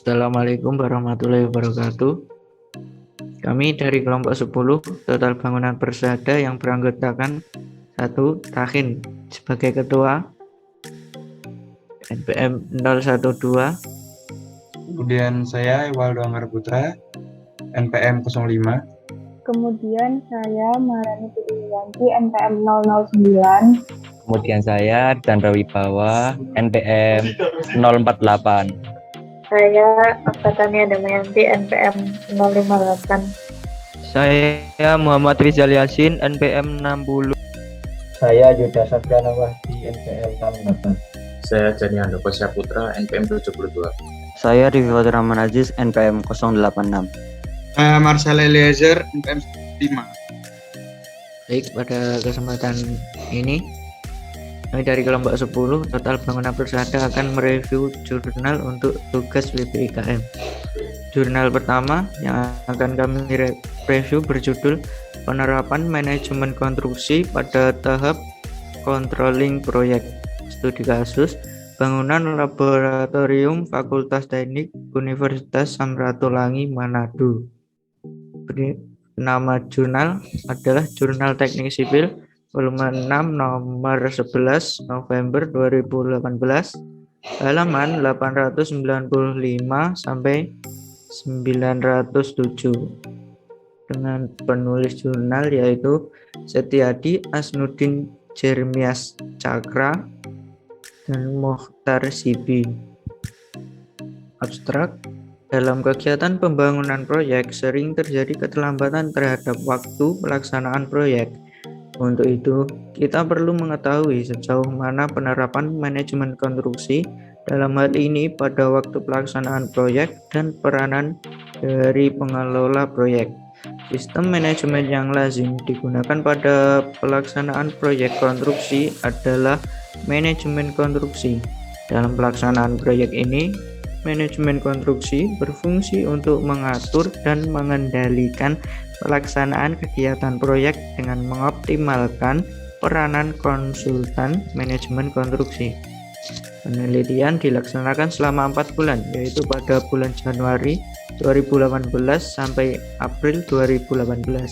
Assalamualaikum warahmatullahi wabarakatuh. Kami dari kelompok 10 Total Bangunan Persada yang beranggotakan 1. Tahin sebagai ketua, NPM 012, Kemudian saya Ewaldo Anggara Putra, NPM 05. Kemudian saya Maharani Putriyanti, NPM 009. Kemudian saya Chandra Wibawa, NPM 048. Saya Aktatania Damayanti, NPM 058. Saya Muhammad Rizal Yasin, NPM 60. Saya Yuda Sabriana Wahdi, NPM 68. Saya Jani Handoko Syaputra, NPM 72. Saya Rifat Rahman Aziz, NPM 086. Saya Marcel Eliezer, NPM 5. Baik, pada kesempatan ini kami dari kelompok 10 Total Bangunan Persada akan mereview jurnal untuk tugas WPIKM. Jurnal pertama yang akan kami review berjudul Penerapan Manajemen Konstruksi pada Tahap Controlling Proyek. Studi kasus Bangunan Laboratorium Fakultas Teknik Universitas Samratulangi Manado. Nama jurnal adalah Jurnal Teknik Sipil volume 6 nomor 11 November 2018, halaman 895 sampai 907, dengan penulis jurnal yaitu Setiadi Asnudin Jeremias Cakra dan Mokhtar Sibi. Abstrak: dalam kegiatan pembangunan proyek sering terjadi keterlambatan terhadap waktu pelaksanaan proyek. Untuk itu, kita perlu mengetahui sejauh mana penerapan manajemen konstruksi dalam hal ini pada waktu pelaksanaan proyek dan peranan dari pengelola proyek. Sistem manajemen yang lazim digunakan pada pelaksanaan proyek konstruksi adalah manajemen konstruksi. Dalam pelaksanaan proyek ini, manajemen konstruksi berfungsi untuk mengatur dan mengendalikan pelaksanaan kegiatan proyek dengan mengoptimalkan peranan konsultan manajemen konstruksi. Penelitian dilaksanakan selama 4 bulan, yaitu pada bulan Januari 2018 sampai April 2018.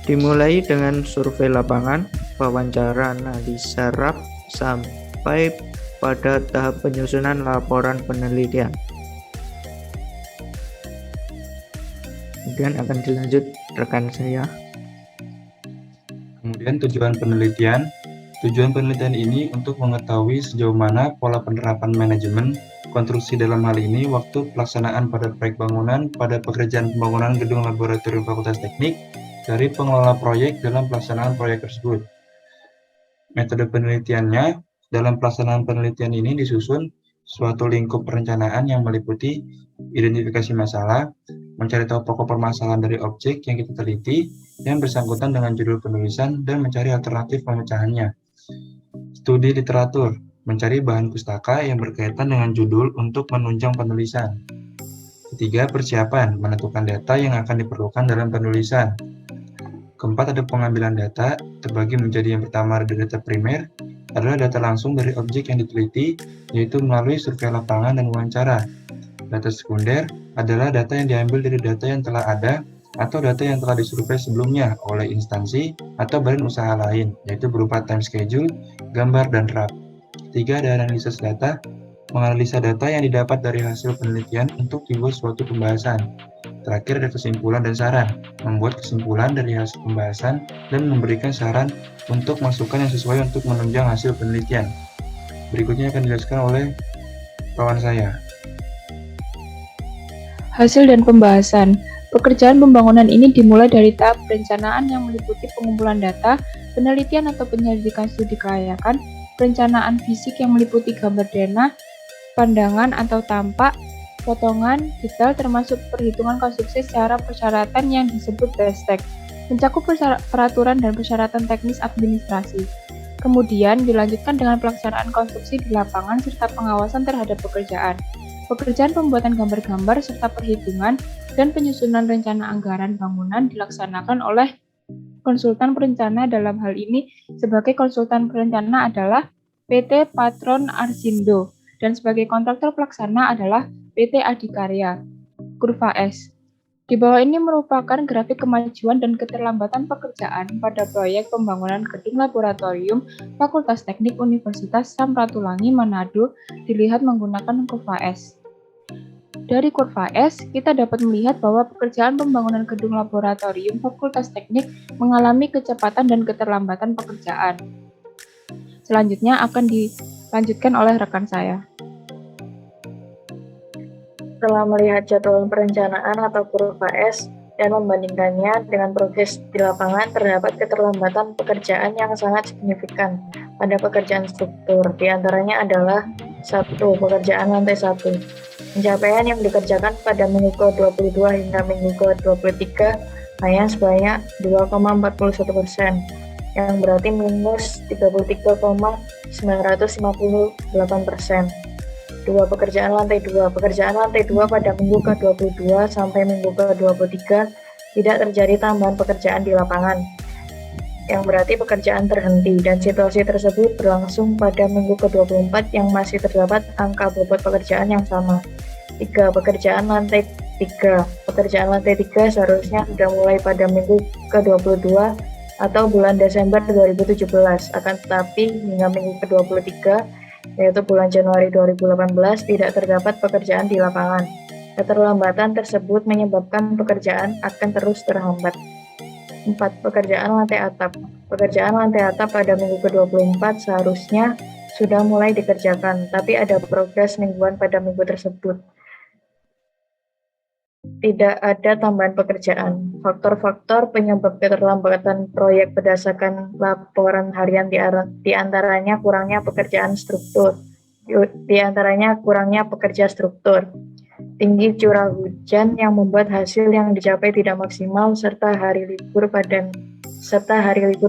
Dimulai dengan survei lapangan, wawancara, analisa RAP, sampai pada tahap penyusunan laporan penelitian. Kemudian akan dilanjut rekan saya. Kemudian tujuan penelitian. Tujuan penelitian ini untuk mengetahui sejauh mana pola penerapan manajemen konstruksi dalam hal ini waktu pelaksanaan pada proyek bangunan pada pekerjaan pembangunan gedung laboratorium Fakultas Teknik dari pengelola proyek dalam pelaksanaan proyek tersebut. Metode penelitiannya, dalam pelaksanaan penelitian ini disusun suatu lingkup perencanaan yang meliputi identifikasi masalah, mencari tahu pokok permasalahan dari objek yang kita teliti yang bersangkutan dengan judul penulisan, dan mencari alternatif pemecahannya. Studi literatur, mencari bahan pustaka yang berkaitan dengan judul untuk menunjang penulisan. Ketiga, persiapan, menentukan data yang akan diperlukan dalam penulisan. Keempat, ada pengambilan data, terbagi menjadi yang pertama ada data primer, adalah data langsung dari objek yang diteliti, yaitu melalui survei lapangan dan wawancara. Data sekunder adalah data yang diambil dari data yang telah ada atau data yang telah disurvei sebelumnya oleh instansi atau badan usaha lain, yaitu berupa time schedule, gambar, dan RAP. Ketiga, ada analisis data, menganalisa data yang didapat dari hasil penelitian untuk dibuat suatu pembahasan. Terakhir, ada kesimpulan dan saran, membuat kesimpulan dari hasil pembahasan dan memberikan saran untuk masukan yang sesuai untuk menunjang hasil penelitian. Berikutnya akan dijelaskan oleh kawan saya. Hasil dan pembahasan. Pekerjaan pembangunan ini dimulai dari tahap perencanaan yang meliputi pengumpulan data, penelitian atau penyelidikan studi kelayakan, perencanaan fisik yang meliputi gambar denah, pandangan atau tampak, potongan, detail termasuk perhitungan konstruksi secara persyaratan yang disebut BESTEK, mencakup peraturan dan persyaratan teknis administrasi. Kemudian dilanjutkan dengan pelaksanaan konstruksi di lapangan serta pengawasan terhadap pekerjaan. Pekerjaan pembuatan gambar-gambar serta perhitungan dan penyusunan rencana anggaran bangunan dilaksanakan oleh konsultan perencana. Dalam hal ini sebagai konsultan perencana adalah PT Patron Arsindo. dan sebagai kontraktor pelaksana adalah PT Adikarya. Kurva S. Di bawah ini merupakan grafik kemajuan dan keterlambatan pekerjaan pada proyek pembangunan gedung laboratorium Fakultas Teknik Universitas Samratulangi Manado dilihat menggunakan kurva S. Dari kurva S, kita dapat melihat bahwa pekerjaan pembangunan gedung laboratorium Fakultas Teknik mengalami kecepatan dan keterlambatan pekerjaan. Selanjutnya akan dilanjutkan oleh rekan saya. Setelah melihat jadwal perencanaan atau kurva S dan membandingkannya dengan progres di lapangan, terdapat keterlambatan pekerjaan yang sangat signifikan pada pekerjaan struktur. Di antaranya adalah 1. Pekerjaan lantai 1. Pencapaian yang dikerjakan pada minggu ke-22 hingga minggu ke-23 hanya sebanyak 2,41%, yang berarti minus 33,958%. 2. Pekerjaan lantai 2. Pekerjaan lantai 2 pada minggu ke-22 sampai minggu ke-23 tidak terjadi tambahan pekerjaan di lapangan, yang berarti pekerjaan terhenti, dan situasi tersebut berlangsung pada minggu ke-24 yang masih terdapat angka bobot pekerjaan yang sama. 3. Pekerjaan lantai 3. Pekerjaan lantai 3 seharusnya sudah mulai pada minggu ke-22 atau bulan Desember 2017, akan tetapi hingga minggu ke-23 yaitu bulan Januari 2018 tidak terdapat pekerjaan di lapangan. Keterlambatan tersebut menyebabkan pekerjaan akan terus terhambat. 4. Pekerjaan lantai atap. Pekerjaan lantai atap pada minggu ke-24 seharusnya sudah mulai dikerjakan, tapi ada progres mingguan pada minggu tersebut. Tidak ada tambahan pekerjaan. Faktor-faktor penyebab keterlambatan proyek berdasarkan laporan harian di antaranya kurangnya pekerja struktur, tinggi curah hujan yang membuat hasil yang dicapai tidak maksimal, serta hari libur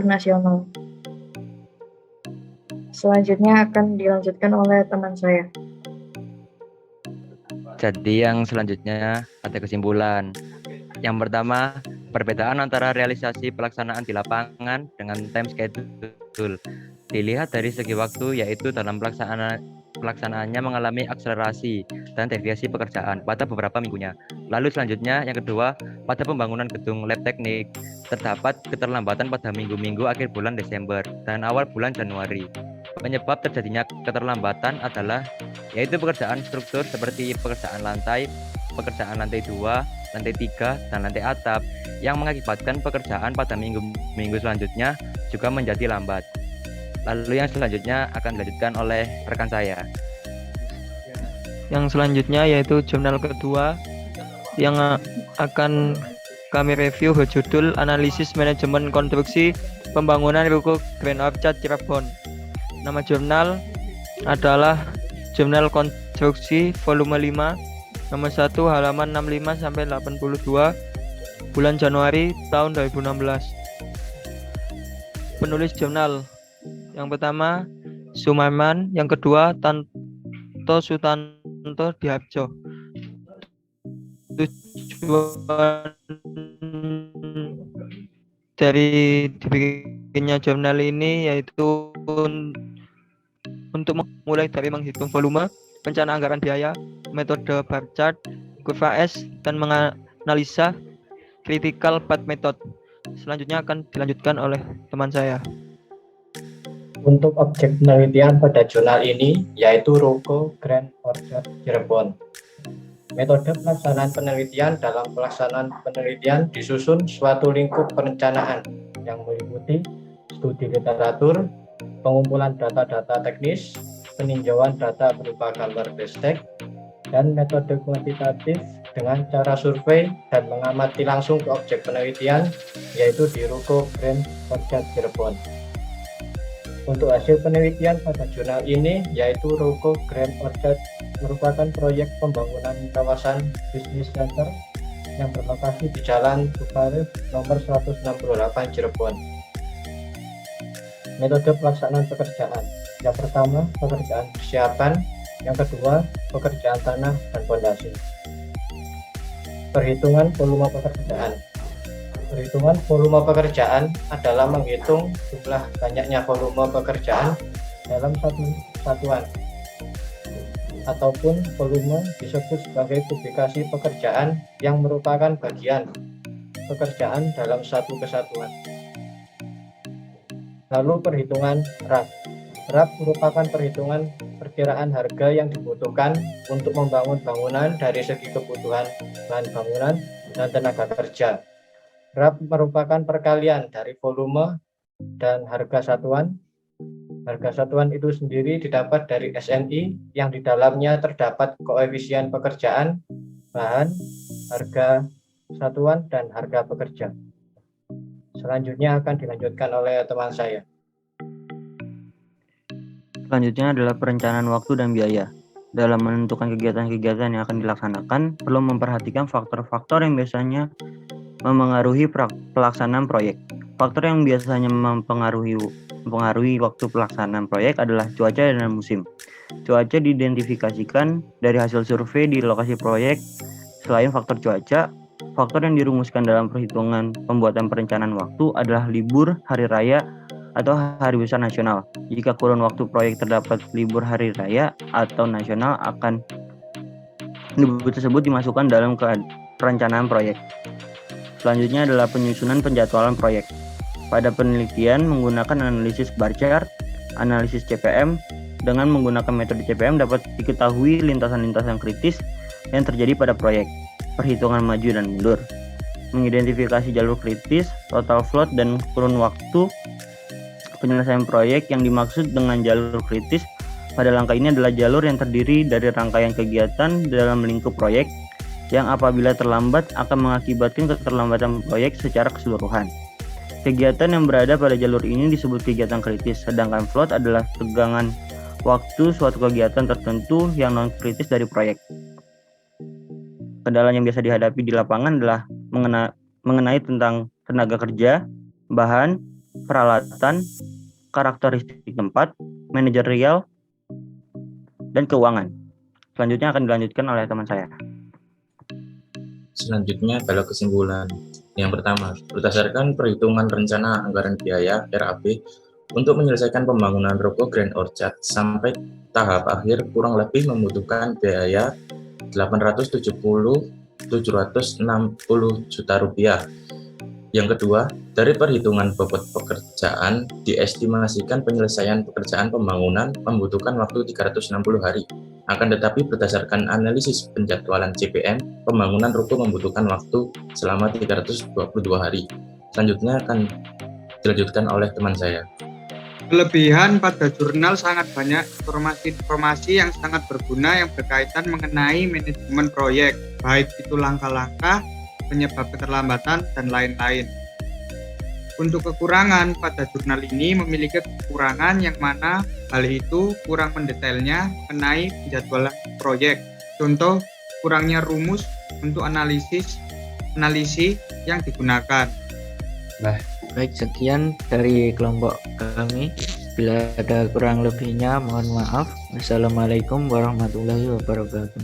nasional. Selanjutnya akan dilanjutkan oleh teman saya. Jadi yang selanjutnya ada kesimpulan. Yang pertama, perbedaan antara realisasi pelaksanaan di lapangan dengan time schedule dilihat dari segi waktu, yaitu dalam pelaksanaannya mengalami akselerasi dan deviasi pekerjaan pada beberapa minggunya. Lalu selanjutnya yang kedua, pada pembangunan gedung lab teknik terdapat keterlambatan pada minggu-minggu akhir bulan Desember dan awal bulan Januari. Penyebab terjadinya keterlambatan adalah yaitu pekerjaan struktur seperti pekerjaan lantai 2, lantai 3, dan lantai atap yang mengakibatkan pekerjaan pada minggu-minggu selanjutnya juga menjadi lambat. Lalu yang selanjutnya akan dilanjutkan oleh rekan saya. Yang selanjutnya yaitu jurnal kedua yang akan kami review berjudul Analisis Manajemen Konstruksi Pembangunan Ruko Grand Orchard Cirebon. Nama jurnal adalah Jurnal Konstruksi Volume 5, nomor 1, halaman 65 sampai 82, bulan Januari tahun 2016. Penulis jurnal yang pertama Sumarman, yang kedua Tanto Sutanto Diharjo. Tujuan dari dibikinnya jurnal ini yaitu untuk mulai dari menghitung volume, rencana anggaran biaya, metode bar chart, kurva S, dan menganalisa critical path method. Selanjutnya akan dilanjutkan oleh teman saya. Untuk objek penelitian pada jurnal ini yaitu Ruko Grand Orchard Cirebon. Metode pelaksanaan penelitian. Dalam pelaksanaan penelitian disusun suatu lingkup perencanaan yang meliputi studi literatur, pengumpulan data-data teknis, peninjauan data berupa gambar destek, dan metode kuantitatif dengan cara survei dan mengamati langsung ke objek penelitian yaitu di Ruko Grand Orchard Cirebon. Untuk hasil penelitian pada jurnal ini yaitu Ruko Grand Orchard merupakan proyek pembangunan kawasan bisnis center yang berlokasi di Jalan Bukarif nomor 168 Cirebon. Metode pelaksanaan pekerjaan. Yang pertama, pekerjaan persiapan. Yang kedua, pekerjaan tanah dan fondasi. Perhitungan volume pekerjaan. Perhitungan volume pekerjaan adalah menghitung jumlah banyaknya volume pekerjaan dalam satu satuan. ataupun volume disebut sebagai publikasi pekerjaan yang merupakan bagian pekerjaan dalam satu kesatuan. Lalu perhitungan RAP. RAP merupakan perhitungan perkiraan harga yang dibutuhkan untuk membangun bangunan dari segi kebutuhan bahan bangunan dan tenaga kerja. RAP merupakan perkalian dari volume dan harga satuan. Harga satuan itu sendiri didapat dari SNI yang di dalamnya terdapat koefisien pekerjaan, bahan, harga satuan, dan harga pekerja. Selanjutnya akan dilanjutkan oleh teman saya. Selanjutnya adalah perencanaan waktu dan biaya. Dalam menentukan kegiatan-kegiatan yang akan dilaksanakan, perlu memperhatikan faktor-faktor yang biasanya mempengaruhi pelaksanaan proyek. Faktor yang biasanya mempengaruhi waktu pelaksanaan proyek adalah cuaca dan musim. Cuaca diidentifikasikan dari hasil survei di lokasi proyek. Selain faktor cuaca, faktor yang dirumuskan dalam perhitungan pembuatan perencanaan waktu adalah libur, hari raya, atau hari besar nasional. Jika kurun waktu proyek terdapat libur hari raya atau nasional, akan libur tersebut dimasukkan dalam perencanaan proyek. Selanjutnya adalah penyusunan penjadwalan proyek. Pada penelitian menggunakan analisis bar chart, analisis CPM. Dengan menggunakan metode CPM dapat diketahui lintasan-lintasan kritis yang terjadi pada proyek, perhitungan maju dan mundur, mengidentifikasi jalur kritis, total float, dan kurun waktu penyelesaian proyek. Yang dimaksud dengan jalur kritis pada langkah ini adalah jalur yang terdiri dari rangkaian kegiatan dalam lingkup proyek yang apabila terlambat akan mengakibatkan keterlambatan proyek secara keseluruhan. Kegiatan yang berada pada jalur ini disebut kegiatan kritis, sedangkan float adalah tegangan waktu suatu kegiatan tertentu yang non-kritis dari proyek. Kendala yang biasa dihadapi di lapangan adalah mengenai tentang tenaga kerja, bahan, peralatan, karakteristik tempat, manajerial, dan keuangan. Selanjutnya akan dilanjutkan oleh teman saya. Selanjutnya adalah kesimpulan. Yang pertama, berdasarkan perhitungan rencana anggaran biaya (RAB) untuk menyelesaikan pembangunan Ruko Grand Orchard sampai tahap akhir kurang lebih membutuhkan biaya Rp870.760 juta. Yang kedua, dari perhitungan bobot pekerjaan diestimasikan penyelesaian pekerjaan pembangunan membutuhkan waktu 360 hari. Akan tetapi berdasarkan analisis penjadwalan CPM, pembangunan ruko membutuhkan waktu selama 322 hari. Selanjutnya akan dilanjutkan oleh teman saya. Kelebihan pada jurnal sangat banyak informasi-informasi yang sangat berguna yang berkaitan mengenai manajemen proyek, baik itu langkah-langkah, penyebab keterlambatan, dan lain-lain. Untuk kekurangan pada jurnal ini memiliki kekurangan yang mana hal itu kurang mendetailnya mengenai penjadwalan proyek. Contoh, kurangnya rumus untuk analisis yang digunakan. Baik, sekian dari kelompok kami. Bila ada kurang lebihnya, mohon maaf. Wassalamualaikum warahmatullahi wabarakatuh.